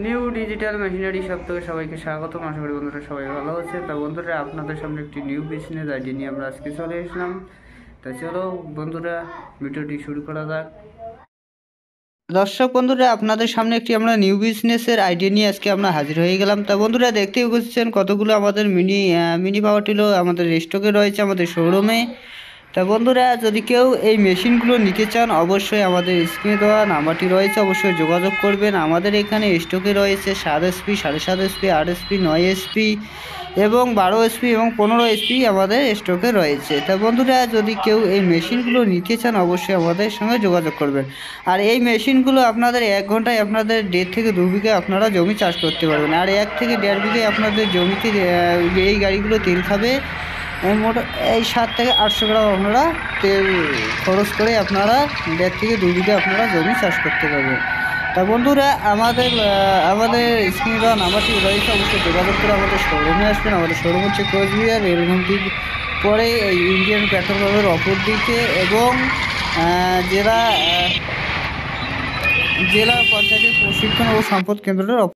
New digital machinery সপ্তাহে সবাইকে স্বাগতম। আশা করি বন্ধুরা সবাই ভালো আছে। তা বন্ধুরা আপনাদের সামনে একটি নিউ বিজনেস আইডিয়া নিয়ে আমরা আজকে চলে এসলাম। তা চলো বন্ধুরা ভিডিওটি শুরু করা যাক। দর্শক বন্ধুরা আপনাদের সামনে একটি আমরা নিউ বিজনেসের আইডিয়া নিয়ে আজকে আমরা হাজির হয়ে গেলাম। তা বন্ধুরা দেখতেই বুঝছেন কতগুলো আমাদের মিনি পাওয়ার টিলো আমাদের স্টকে রয়েছে আমাদের শোরুমে। তা বন্ধুরা যদি কেউ এই মেশিনগুলো নিতে চান অবশ্যই আমাদের স্ক্রিনে দেওয়া নাম্বারটি রয়েছে, অবশ্যই যোগাযোগ করবেন। আমাদের এখানে স্টকে রয়েছে 7 এসপি, 7.5 এসপি, 8 এসপি, 9 এসপি এবং 12 এসপি এবং 15 এসপি আমাদের স্টকে রয়েছে। তা বন্ধুরা যদি কেউ এই মেশিনগুলো নিতে চান অবশ্যই আমাদের সঙ্গে যোগাযোগ করবেন। আর এই মেশিনগুলো আপনাদের 1 ঘন্টায় আপনাদের 1.5 থেকে 2 বিঘা আপনারা জমি চাষ করতে পারবেন। আর 1 থেকে 1.5 বিঘায় আপনাদের জমিতে এই গাড়িগুলো তেল খাবে মোট এই 7 থেকে 800 গ্রাম আপনারা তেল খরচ করে আপনারা 1.5 থেকে 2 বিঘা আপনারা জমি চাষ করতে পারবেন। তা বন্ধুরা আমাদের স্ক্রিনে দেওয়া নাম্বারটি রয়েছে, অবশ্যই যোগাযোগ করে আমাদের শোরুমে আসবেন। আমাদের শোরুম হচ্ছে কোচবিহার রেলঘাটির পরে এই ইন্ডিয়ান পেট্রোল পাম্পের অপর দিকে এবং জেলা পঞ্চায়েতের প্রশিক্ষণ ও সম্পদ কেন্দ্রের